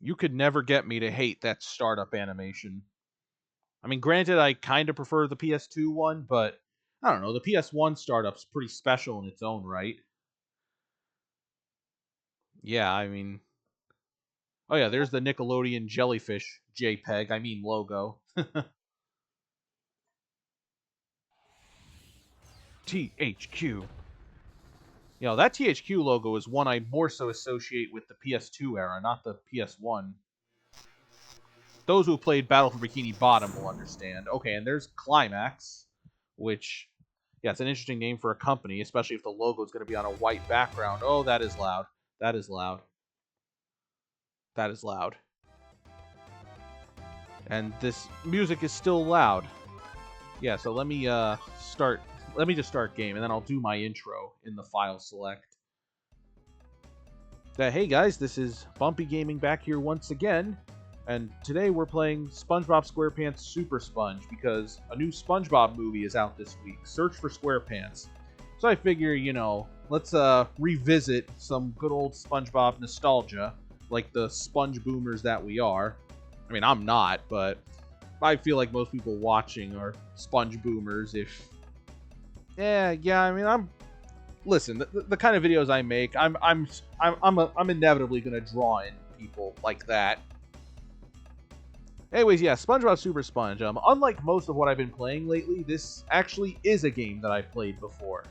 You could never get me to hate that startup animation. I mean, granted, I kind of prefer the PS2 one, but I don't know. The PS1 startup's pretty special in its own right. Yeah, I mean, oh yeah, there's the Nickelodeon jellyfish JPEG. I mean logo. THQ. You know, that THQ logo is one I more so associate with the PS2 era, not the PS1. Those who played Battle for Bikini Bottom will understand. Okay, and there's Climax, which, yeah, it's an interesting name for a company, especially if the logo is going to be on a white background. Oh, that is loud. That is loud. That is loud. And this music is still loud. Yeah, so let me start. Let me just start game, and then I'll do my intro in the file select. Hey guys, this is Bumpy Gaming back here once again, and today we're playing SpongeBob SquarePants Super Sponge because a new SpongeBob movie is out this week. Search for SquarePants. So I figure, you know, let's revisit some good old SpongeBob nostalgia, like the sponge boomers that we are. I mean, I'm not, but I feel like most people watching are sponge boomers. Yeah, I mean, listen, the kind of videos I make, I'm inevitably gonna draw in people like that. Anyways, yeah, SpongeBob Super Sponge. Unlike most of what I've been playing lately, this actually is a game that I've played before.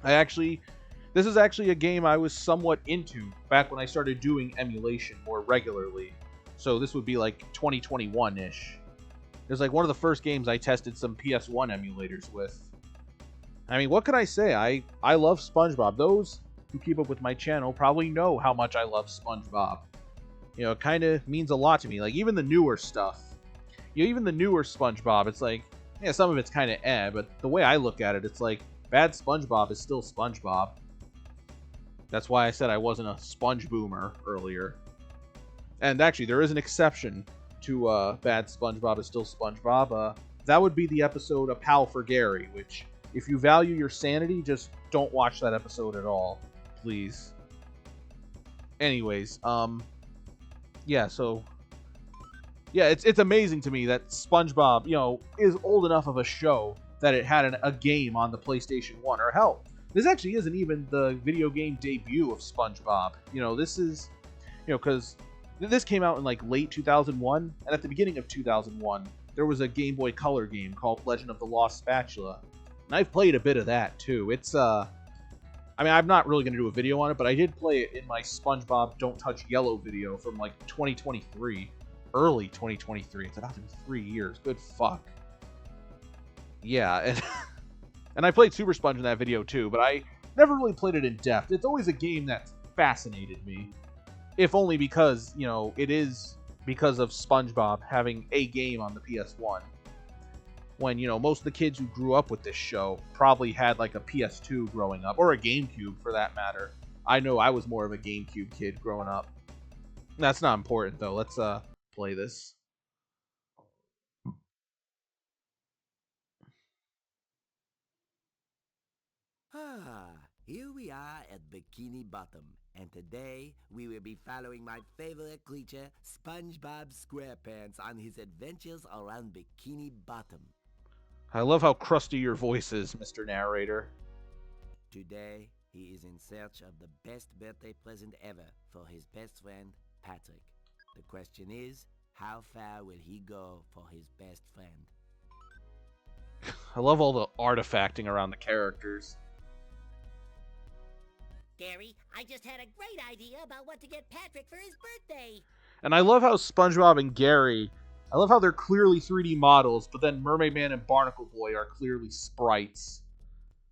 This is actually a game I was somewhat into back when I started doing emulation more regularly. So this would be like 2021-ish. It was like one of the first games I tested some PS1 emulators with. I mean, what can I say? I love SpongeBob. Those who keep up with my channel probably know how much I love SpongeBob. You know, it kind of means a lot to me. Like, even the newer stuff. You know, even the newer SpongeBob, it's like, yeah, some of it's kind of but the way I look at it, it's like, bad SpongeBob is still SpongeBob. That's why I said I wasn't a sponge boomer earlier. And actually, there is an exception to bad SpongeBob is still SpongeBob. That would be the episode A Pal for Gary, which, if you value your sanity, just don't watch that episode at all, please. Anyways, yeah, so yeah, it's amazing to me that SpongeBob, you know, is old enough of a show that it had a game on the PlayStation 1. Or hell, this actually isn't even the video game debut of SpongeBob. You know, this is, you know, because this came out in like late 2001, and at the beginning of 2001, there was a Game Boy Color game called Legend of the Lost Spatula. And I've played a bit of that too. It's I mean, I'm not really going to do a video on it, but I did play it in my SpongeBob Don't Touch Yellow video from like 2023. Early 2023. It's about to be 3 years. Good fuck. Yeah, and and I played Super Sponge in that video too, but I never really played it in depth. It's always a game that's fascinated me. If only because, you know, it is because of SpongeBob having a game on the PS1. When, you know, most of the kids who grew up with this show probably had like a PS2 growing up, or a GameCube for that matter. I know I was more of a GameCube kid growing up. That's not important though. Let's play this. Here we are at Bikini Bottom, and today we will be following my favorite creature, SpongeBob SquarePants, on his adventures around Bikini Bottom. I love how crusty your voice is, Mr. Narrator. Today, he is in search of the best birthday present ever for his best friend, Patrick. The question is, how far will he go for his best friend? I love all the artifacting around the characters. Gary, I just had a great idea about what to get Patrick for his birthday. And I love how SpongeBob and Gary, I love how they're clearly 3D models, but then Mermaid Man and Barnacle Boy are clearly sprites.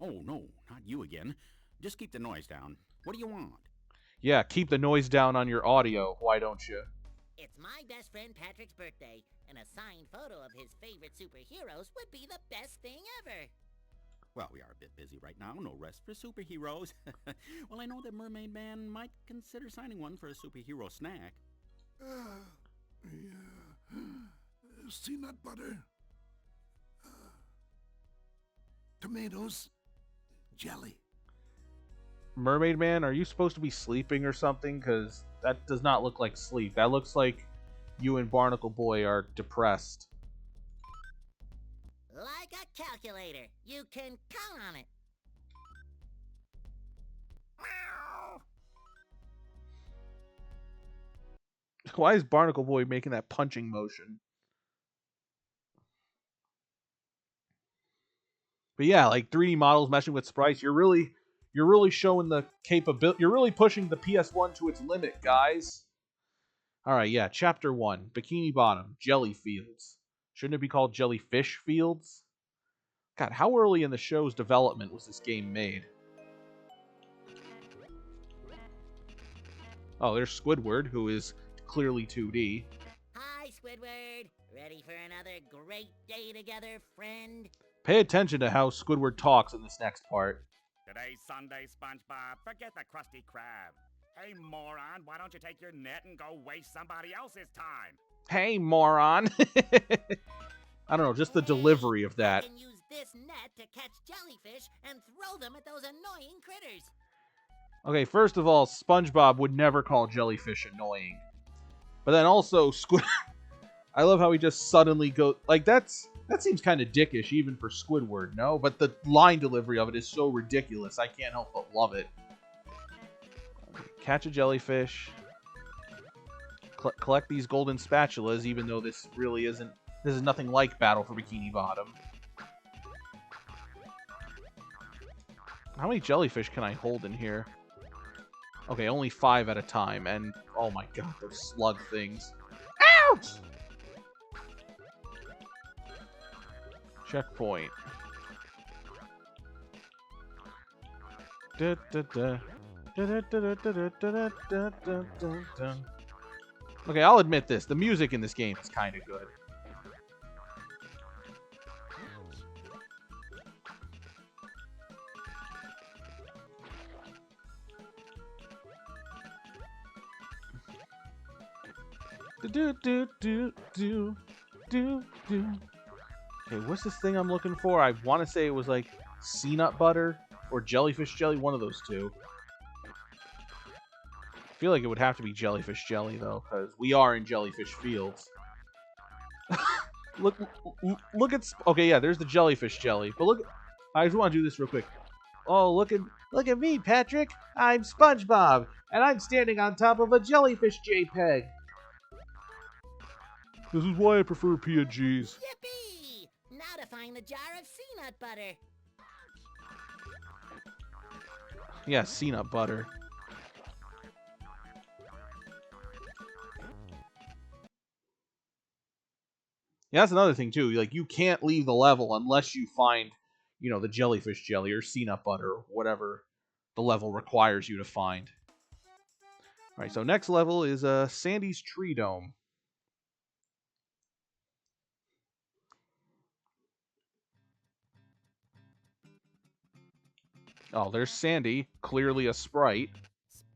Oh, no, not you again. Just keep the noise down. What do you want? Yeah, keep the noise down on your audio, why don't you? It's my best friend Patrick's birthday, and a signed photo of his favorite superheroes would be the best thing ever. Well, we are a bit busy right now. No rest for superheroes. Well, I know that Mermaid Man might consider signing one for a superhero snack. Yeah. See nut butter. Tomatoes. Jelly. Mermaid Man, are you supposed to be sleeping or something? Because that does not look like sleep. That looks like you and Barnacle Boy are depressed. Like a calculator. You can count on it. Why is Barnacle Boy making that punching motion? But yeah, like 3D models meshing with sprites, you're really showing the capability. You're really pushing the PS1 to its limit, guys. All right, yeah, Chapter 1, Bikini Bottom, Jelly Fields. Shouldn't it be called Jellyfish Fields? God, how early in the show's development was this game made? Oh, there's Squidward, who is clearly 2D. Hi, Squidward. Ready for another great day together, friend? Pay attention to how Squidward talks in this next part. Today's Sunday, SpongeBob. Forget the Krusty Krab. Hey, moron, why don't you take your net and go waste somebody else's time? Hey, moron! I don't know, just the delivery of that. You can use this net to catch jellyfish and throw them at those annoying critters. Okay, first of all, SpongeBob would never call jellyfish annoying. But then also, I love how he just suddenly goes... Like, that seems kind of dickish, even for Squidward, no? But the line delivery of it is so ridiculous, I can't help but love it. Catch a jellyfish. Collect these golden spatulas, even though this really isn't... This is nothing like Battle for Bikini Bottom. How many jellyfish can I hold in here? Okay, only 5 at a time, and... Oh my god, those slug things. Ouch! Checkpoint. Da, da, da. Okay, I'll admit this. The music in this game is kind of good. Okay, what's this thing I'm looking for? I want to say it was like peanut butter or jellyfish jelly, one of those two. I feel like it would have to be jellyfish jelly though, because we are in jellyfish fields. look at. Okay, yeah, there's the jellyfish jelly. But look, I just want to do this real quick. Oh, look at me, Patrick. I'm SpongeBob, and I'm standing on top of a jellyfish JPEG. This is why I prefer PNGs. Yippee! Now to find the jar of peanut butter. Yeah, peanut butter. Yeah, that's another thing too. Like, you can't leave the level unless you find, you know, the jellyfish jelly or peanut butter or whatever the level requires you to find. All right, so next level is Sandy's Tree Dome. Oh, there's Sandy, clearly a sprite.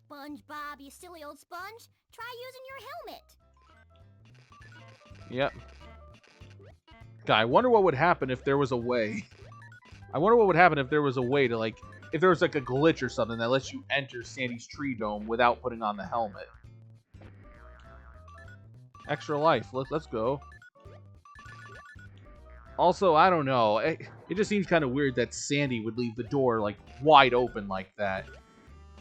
SpongeBob, you silly old sponge. Try using your helmet. Yep. God, I wonder what would happen if there was a way. I wonder what would happen if there was a way to, like, if there was like a glitch or something that lets you enter Sandy's Tree Dome without putting on the helmet. Extra life. Let's go. Also, I don't know. It just seems kind of weird that Sandy would leave the door, like, wide open like that.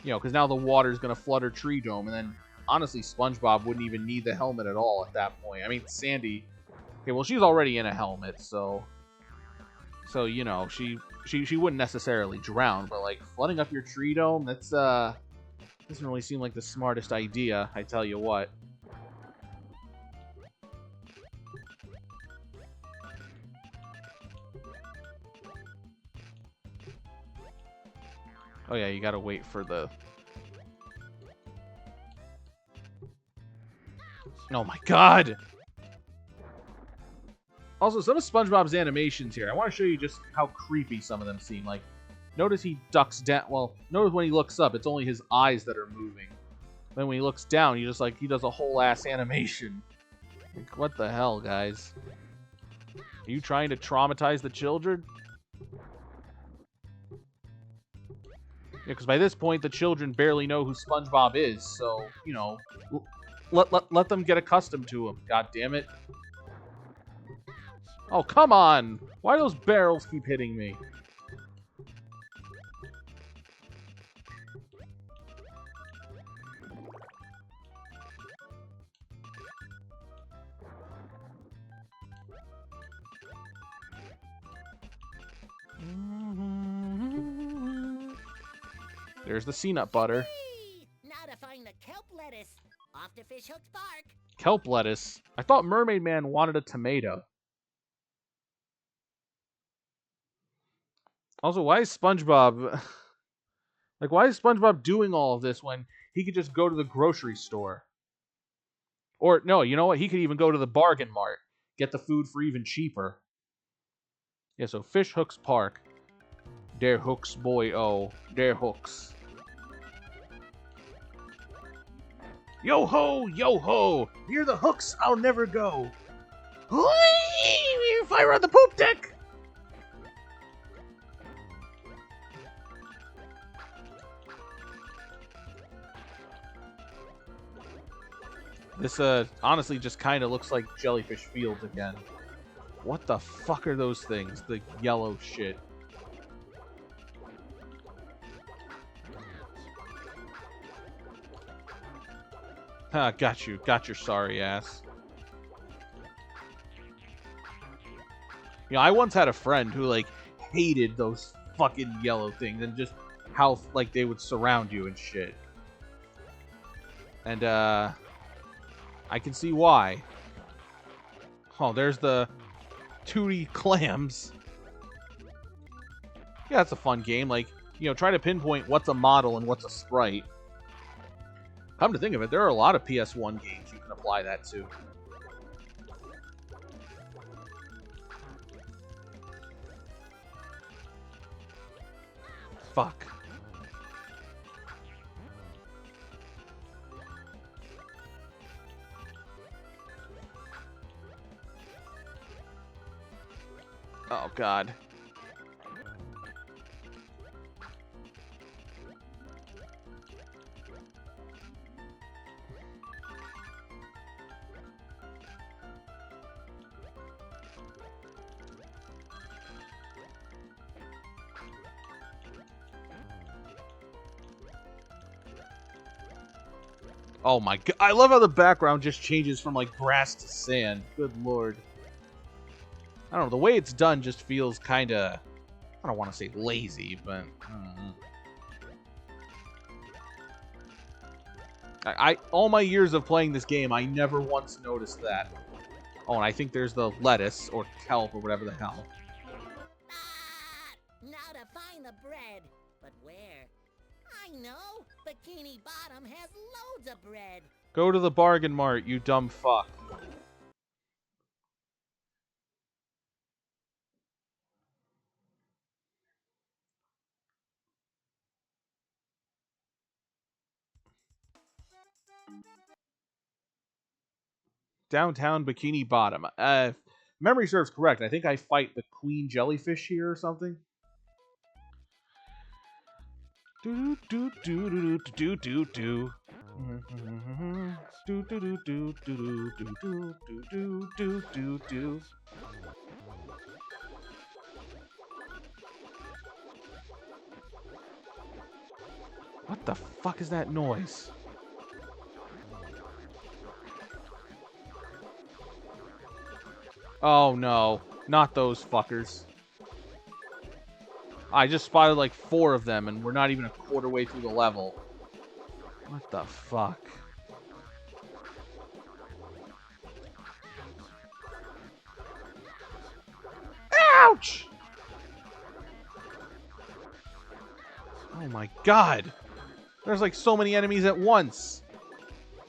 You know, because now the water's going to flood her tree dome, and then, honestly, SpongeBob wouldn't even need the helmet at all at that point. I mean, Sandy... Okay, well, she's already in a helmet, so... So, you know, she wouldn't necessarily drown, but, like, flooding up your tree dome, that's, doesn't really seem like the smartest idea, I tell you what. Oh yeah, you gotta wait for the... Oh my god! Also, some of SpongeBob's animations here, I want to show you just how creepy some of them seem. Like, notice he ducks down... Well, notice when he looks up, it's only his eyes that are moving. Then when he looks down, he just, like, he does a whole ass animation. Like, what the hell, guys? Are you trying to traumatize the children? because by this point the children barely know who SpongeBob is, so you know, let them get accustomed to him. God damn it! Oh come on! Why do those barrels keep hitting me? There's the peanut butter. Whee! Now to find the kelp lettuce. Off to Fish Hook's bark. Kelp lettuce? I thought Mermaid Man wanted a tomato. Also, why is SpongeBob... like, why is SpongeBob doing all of this when he could just go to the grocery store? Or, no, you know what? He could even go to the bargain mart. Get the food for even cheaper. Yeah, so Fish Hook's Park. Der Hooks, boy, oh. Der Hooks. Yo-ho, yo-ho! Near the hooks, I'll never go. Whee! Fire on the poop deck! This, honestly just kind of looks like Jellyfish Fields again. What the fuck are those things? The yellow shit. Ah, got you. Got your sorry ass. You know, I once had a friend who, like, hated those fucking yellow things and just how, like, they would surround you and shit. And, I can see why. Oh, there's the Tootie Clams. Yeah, that's a fun game. Like, you know, try to pinpoint what's a model and what's a sprite. Come to think of it, there are a lot of PS1 games you can apply that to. Fuck. Oh, God. Oh my god. I love how the background just changes from like grass to sand. Good lord. I don't know. The way it's done just feels kind of... I don't want to say lazy, but... all my years of playing this game, I never once noticed that. Oh, and I think there's the lettuce, or kelp, or whatever the hell. Ah! Now to find the bread. But where? I know. Bikini Bottom has loads of bread. Go to the bargain mart, you dumb fuck. Downtown Bikini Bottom. If memory serves correct, I think I fight the queen jellyfish here or something. Do do do do do do do. Do do do do do do do do do do do. What the fuck is that noise? Oh no, not those fuckers. I just spotted like 4 of them and we're not even a quarter way through the level. What the fuck? Ouch! Oh my god. There's like so many enemies at once.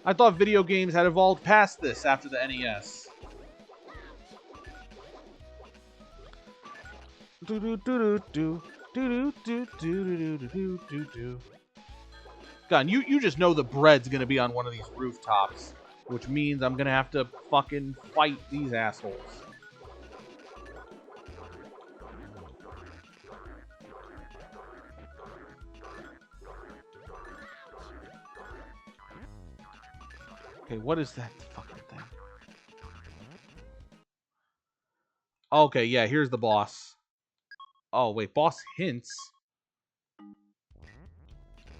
I thought video games had evolved past this after the NES. Do do do do do do do do do do do do. God, you just know the bread's gonna be on one of these rooftops, which means I'm gonna have to fucking fight these assholes. Okay, what is that fucking thing? Okay, yeah, here's the boss. Oh, wait, boss hints?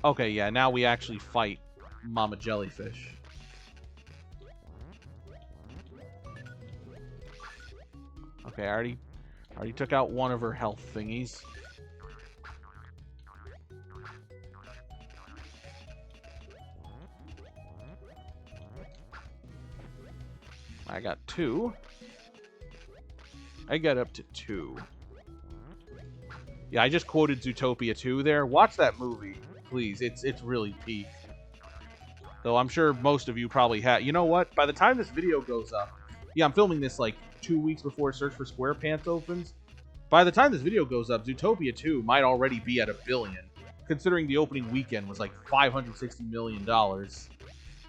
Okay, yeah, now we actually fight Mama Jellyfish. Okay, I already took out one of her health thingies. I got 2. I got up to 2. Yeah, I just quoted Zootopia 2 there. Watch that movie, please. It's really peak. Though I'm sure most of you probably have. You know what? By the time this video goes up, yeah, I'm filming this like 2 weeks before Search for SquarePants opens. By the time this video goes up, Zootopia 2 might already be at $1 billion, considering the opening weekend was like $560 million,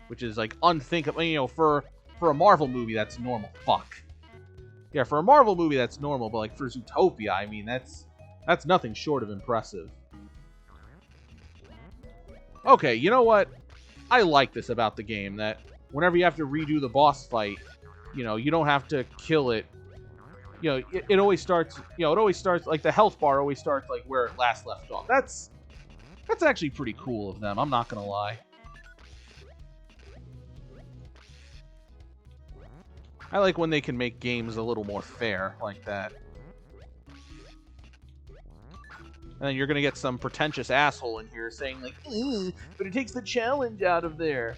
which is like unthinkable. You know, for a Marvel movie, that's normal. Fuck. Yeah, for a Marvel movie, that's normal, but like for Zootopia, I mean, that's nothing short of impressive. Okay, you know what? I like this about the game, that whenever you have to redo the boss fight, you know, you don't have to kill it. You know, it always starts, you know, it always starts, like, the health bar always starts, like, where it last left off. That's actually pretty cool of them, I'm not gonna lie. I like when they can make games a little more fair like that. And then you're gonna get some pretentious asshole in here saying, like, but it takes the challenge out of there.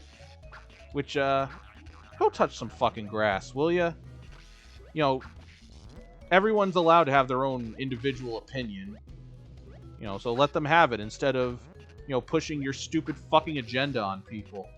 Which, go touch some fucking grass, will ya? You know, everyone's allowed to have their own individual opinion. You know, so let them have it instead of, you know, pushing your stupid fucking agenda on people.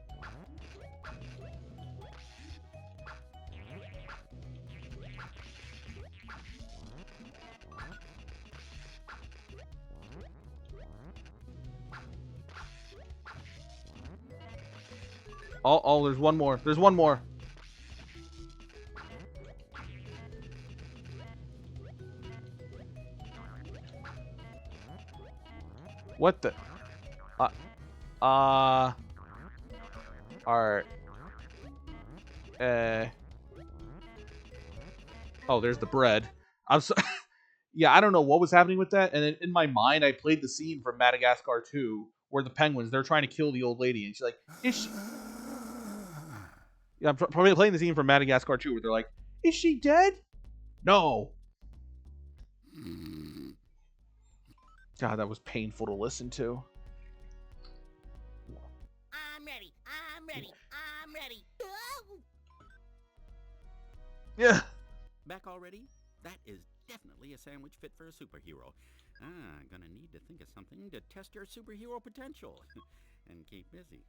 Oh, there's one more. There's one more. What the? Alright. Oh, there's the bread. I'm so... Yeah, I don't know what was happening with that, and in my mind, I played the scene from Madagascar 2, where the penguins, they're trying to kill the old lady, and she's like, is she... Yeah, I'm probably playing the scene from Madagascar 2, where they're like, is she dead? No. God, that was painful to listen to. I'm ready. I'm ready. I'm ready. Oh! Yeah. Back already? That is definitely a sandwich fit for a superhero. Gonna need to think of something to test your superhero potential. And keep busy.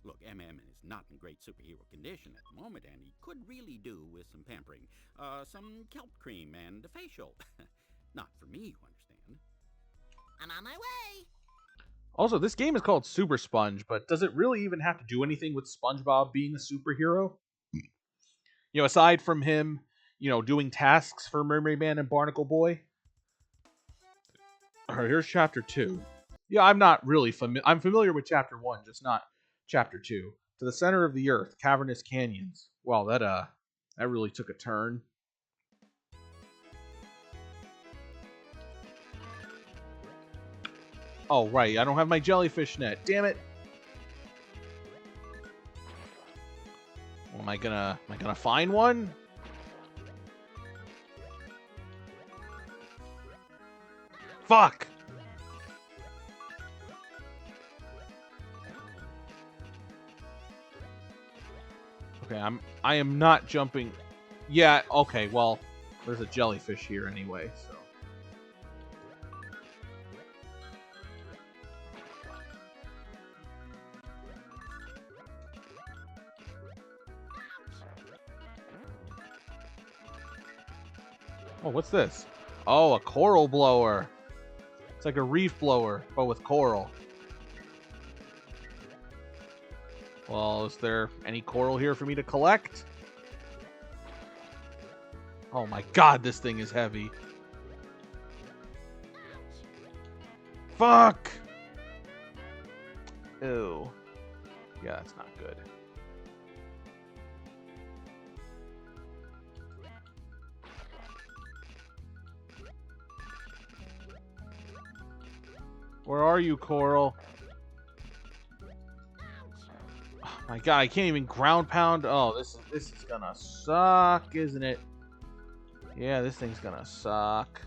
Look, MM is not in great superhero condition at the moment, and he could really do with some pampering. Some kelp cream and a facial. Not for me, you understand. I'm on my way. Also, this game is called SuperSponge, but does it really even have to do anything with SpongeBob being a superhero? You know, aside from him, you know, doing tasks for Mermaid Man and Barnacle Boy. Alright, here's Chapter 2. Yeah, I'm not really familiar. I'm familiar with Chapter 1, just not Chapter 2. To the center of the earth, cavernous canyons. Wow, that really took a turn. Oh, right, I don't have my jellyfish net. Damn it. Well, am I gonna find one? Fuck! Okay, I am not jumping. Yeah, okay, well, there's a jellyfish here anyway, so. Oh, what's this? Oh, a coral blower. It's like a reef blower, but with coral. Well, is there any coral here for me to collect? Oh my god, this thing is heavy. Fuck! Ew. Yeah, that's not good. Where are you, Coral? Oh my god, I can't even ground pound. Oh, this is gonna suck, isn't it? Yeah, this thing's gonna suck.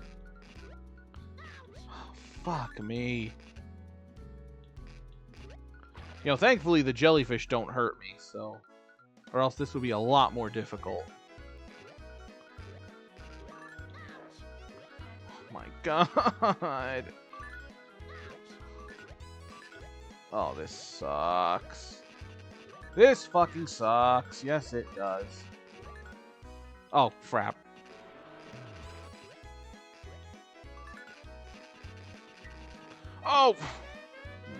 Oh, fuck me. You know, thankfully the jellyfish don't hurt me, so... Or else this would be a lot more difficult. Oh my god. Oh, this sucks. This fucking sucks. Yes, it does. Oh, crap. Oh!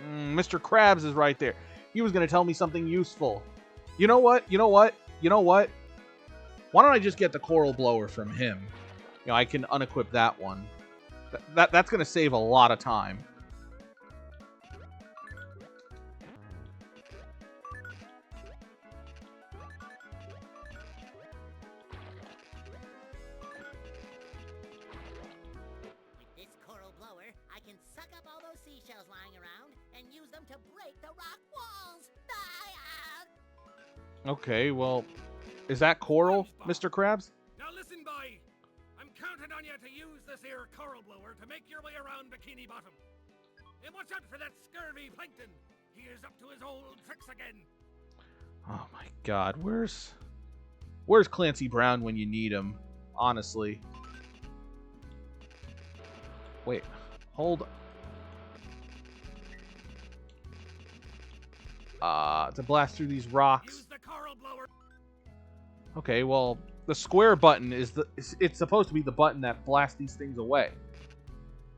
Mr. Krabs is right there. He was going to tell me something useful. You know what? You know what? You know what? Why don't I just get the coral blower from him? You know, I can unequip that one. That's going to save a lot of time. With this coral blower, I can suck up all those seashells lying around and use them to break the rock walls. Okay, well, is that coral, Mr. Krabs? Now listen, boy. I'm counting on you to use this here coral blower to make your way around Bikini Bottom. And watch out for that scurvy plankton. He is up to his old tricks again. Oh my god, where's Clancy Brown when you need him? Honestly. Wait, hold. To blast through these rocks. Use the coral blower. Okay, well, the square button it's supposed to be the button that blasts these things away.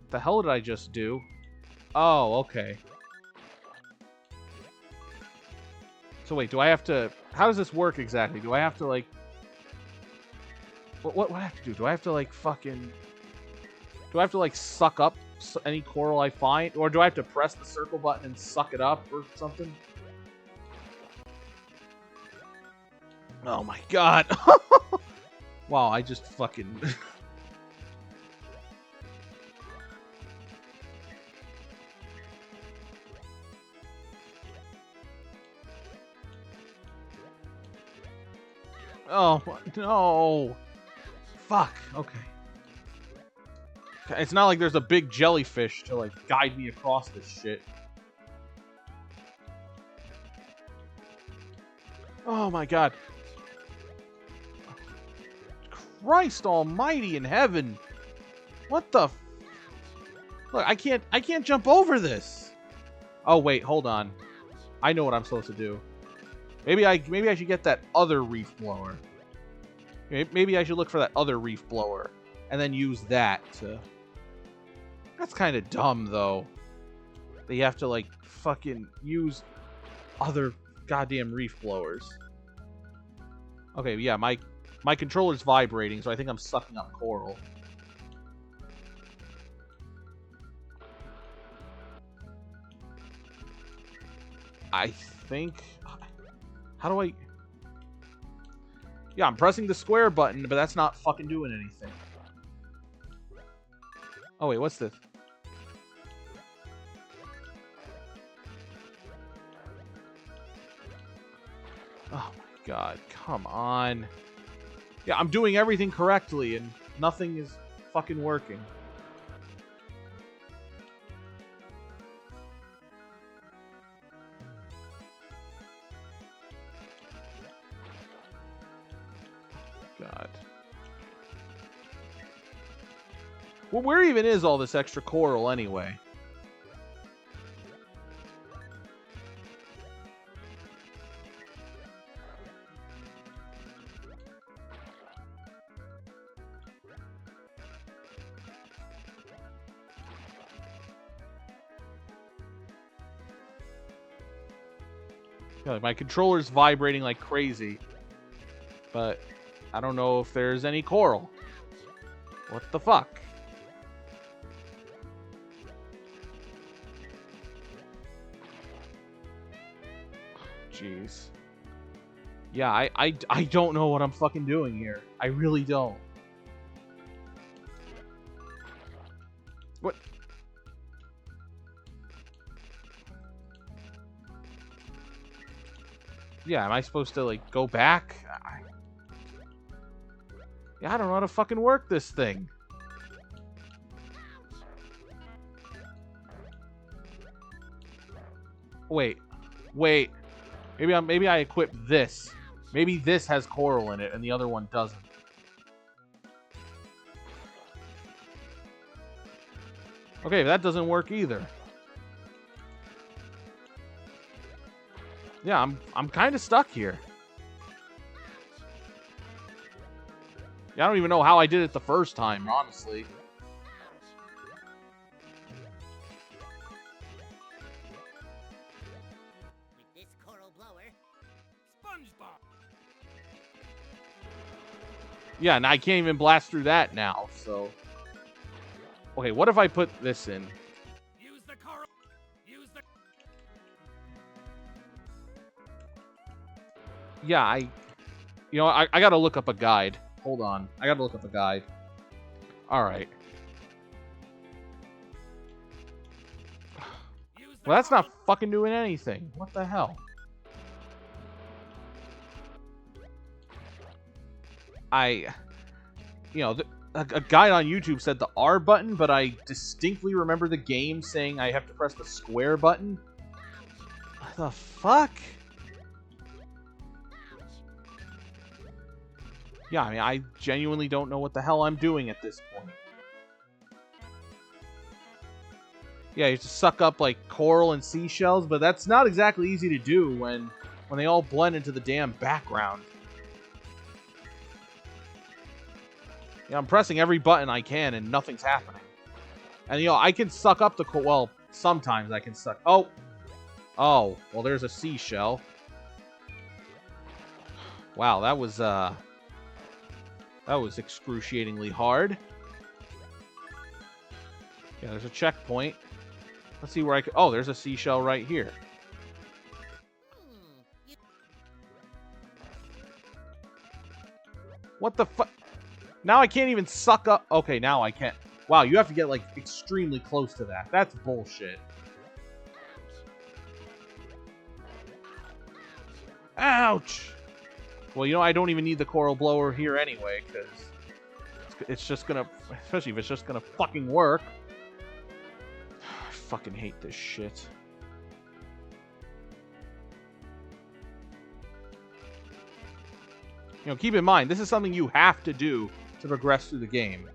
What the hell did I just do? Oh, okay. So wait, do I have to... How does this work exactly? Do I have to, like... What do I have to do? Do I have to, like, fucking... Do I have to, like, suck up any coral I find? Or do I have to press the circle button and suck it up or something? Oh my god. Wow, I just fucking... Oh, no. Fuck. Okay. It's not like there's a big jellyfish to, like, guide me across this shit. Oh my god. Christ almighty in heaven. What the Look, I can't jump over this. Oh wait, hold on. I know what I'm supposed to do. Maybe I should get that other reef blower. Maybe I should look for that other reef blower and then use that to... That's kind of dumb though. That you have to like fucking use other goddamn reef blowers. Okay, yeah, my controller's vibrating, so I think I'm sucking up coral. I think... How do I... Yeah, I'm pressing the square button, but that's not fucking doing anything. Oh, wait, what's this? Oh my god, come on. Yeah, I'm doing everything correctly, and nothing is fucking working. God. Well, where even is all this extra coral anyway? Yeah, my controller's vibrating like crazy, but I don't know if there's any coral. What the fuck? Jeez. Yeah, I don't know what I'm fucking doing here. I really don't. What? Yeah, am I supposed to, like, go back? Yeah, I don't know how to fucking work this thing. Wait. Wait. Maybe I equip this. Maybe this has coral in it and the other one doesn't. Okay, that doesn't work either. Yeah, I'm kind of stuck here. Yeah, I don't even know how I did it the first time, honestly. With this coral blower, SpongeBob! Yeah, and I can't even blast through that now, so... Okay, what if I put this in? Use the coral... Use the... Yeah, You know, I gotta look up a guide. Hold on. I gotta look up a guide. Alright. Use the Well, that's coral... not fucking doing anything. What the hell? You know, a guide on YouTube said the R button, but I distinctly remember the game saying I have to press the square button. What the fuck? Yeah, I mean, I genuinely don't know what the hell I'm doing at this point. Yeah, you have to suck up, like, coral and seashells, but that's not exactly easy to do when they all blend into the damn background. Yeah, I'm pressing every button I can, and nothing's happening. And, you know, I can suck up the coral. Well, sometimes I can suck... Oh! Oh, well, there's a seashell. Wow, that was excruciatingly hard. Yeah, there's a checkpoint. Let's see where I can... Oh, there's a seashell right here. What the fuck? Now I can't even suck up... Okay, now I can't. Wow, you have to get, like, extremely close to that. That's bullshit. Ouch! Well, you know, I don't even need the coral blower here anyway, because it's just gonna... Especially if it's just gonna fucking work. I fucking hate this shit. You know, keep in mind, this is something you have to do to progress through the game.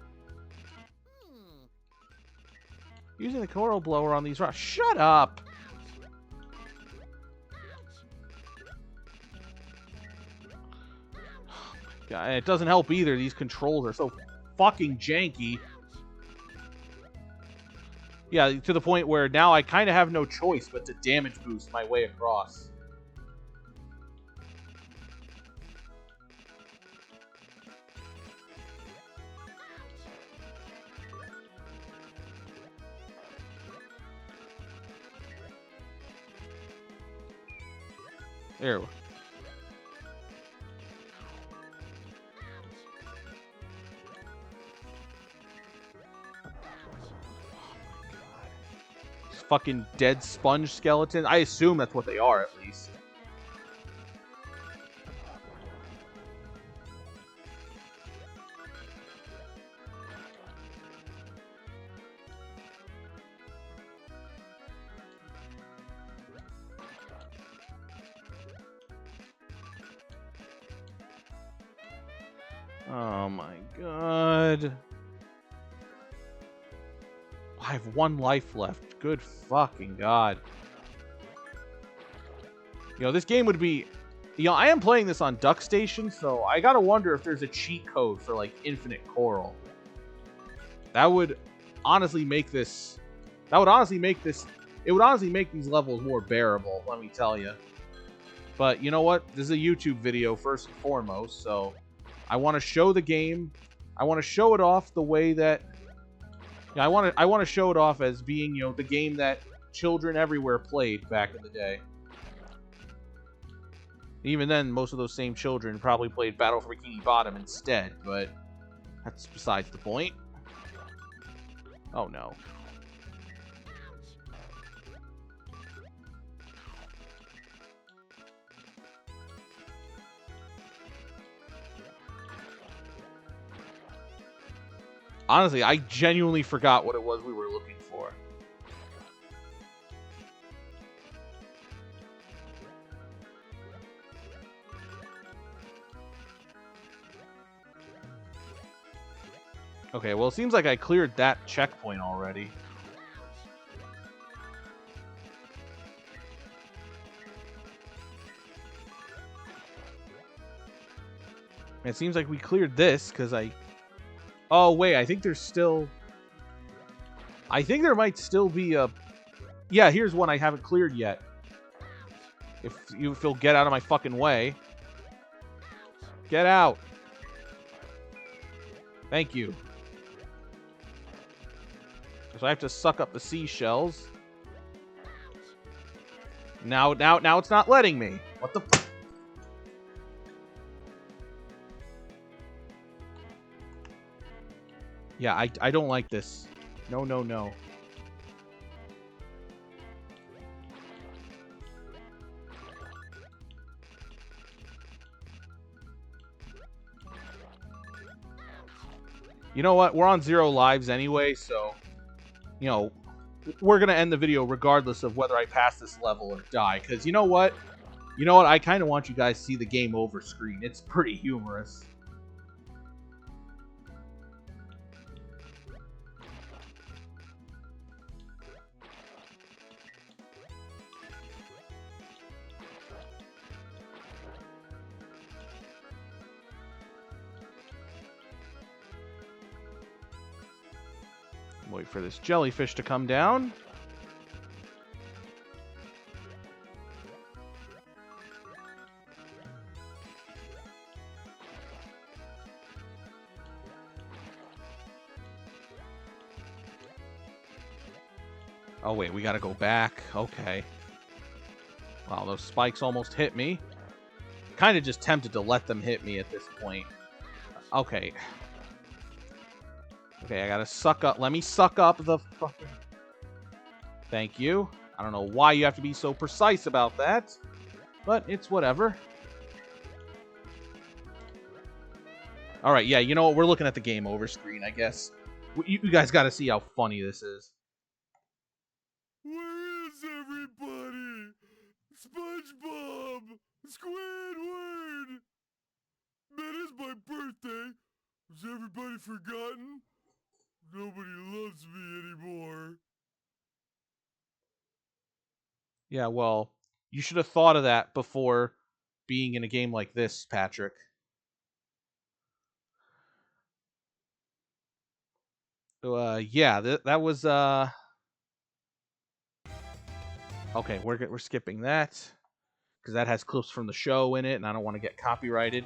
Using the coral blower on these rocks. Shut up! God, it doesn't help either. These controls are so fucking janky. Yeah, to the point where now I kind of have no choice but to damage boost my way across. There. Fucking dead sponge skeleton. I assume that's what they are, at least. Oh my god. I have one life left. Good fucking god. You know, this game would be... You know, I am playing this on Duck Station, so I gotta wonder if there's a cheat code for, like, infinite coral. That would honestly make this... That would honestly make this... It would honestly make these levels more bearable, let me tell you. But, you know what? This is a YouTube video, first and foremost, so... I want to show the game. I want to show it off the way that... Yeah, I want to show it off as being, you know, the game that children everywhere played back in the day. Even then, most of those same children probably played Battle for Bikini Bottom instead, but that's besides the point. Oh no. Honestly, I genuinely forgot what it was we were looking for. Okay, well, it seems like I cleared that checkpoint already. It seems like we cleared this, because I... Oh, wait, I think there's still... I think there might still be a... Yeah, here's one I haven't cleared yet. If you'll get out of my fucking way. Get out. Thank you. So I have to suck up the seashells. Now it's not letting me. What the... Yeah, I don't like this. No, no, no. You know what? We're on 0 lives anyway, so... You know, we're going to end the video regardless of whether I pass this level or die. Because you know what? You know what? I kind of want you guys to see the game over screen. It's pretty humorous. Wait for this jellyfish to come down. Oh wait, we gotta go back. Okay. Wow, those spikes almost hit me. Kind of just tempted to let them hit me at this point. Okay. Okay, I gotta suck up. Let me suck up the fucking... Thank you. I don't know why you have to be so precise about that, but it's whatever. Alright, yeah, you know what? We're looking at the game over screen, I guess. You guys gotta see how funny this is. Where is everybody? SpongeBob! Squidward! That is my birthday. Has everybody forgotten? Nobody loves me anymore. Yeah, well, you should have thought of that before being in a game like this, Patrick. So, yeah, that was, Okay, we're skipping that, because that has clips from the show in it, and I don't want to get copyrighted.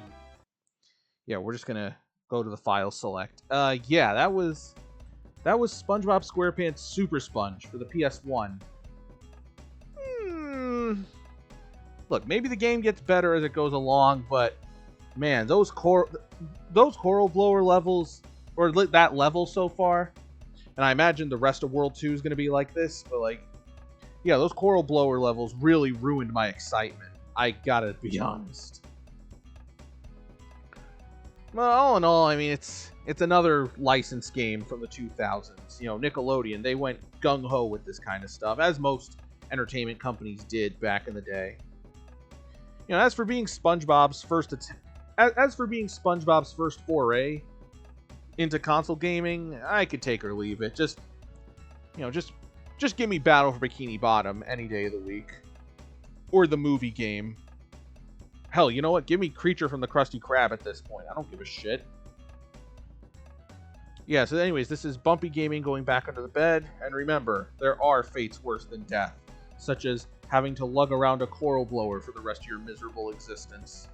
Yeah, we're just gonna go to the file select. Yeah, that was SpongeBob SquarePants Super Sponge for the PS1. Look, maybe the game gets better as it goes along, but man, those coral blower levels, or that level so far, and I imagine the rest of World 2 is going to be like this, but like, yeah, those coral blower levels really ruined my excitement. I gotta be honest. Well, all in all, I mean, it's another licensed game from the 2000s. You know, Nickelodeon, they went gung-ho with this kind of stuff, as most entertainment companies did back in the day. You know, as for being SpongeBob's first foray into console gaming, I could take or leave it. Just give me Battle for Bikini Bottom any day of the week, or the movie game. Hell, you know what? Give me Creature from the Krusty Krab at this point. I don't give a shit. Yeah, so anyways, this is Bumpy Gaming going back under the bed. And remember, there are fates worse than death, such as having to lug around a coral blower for the rest of your miserable existence.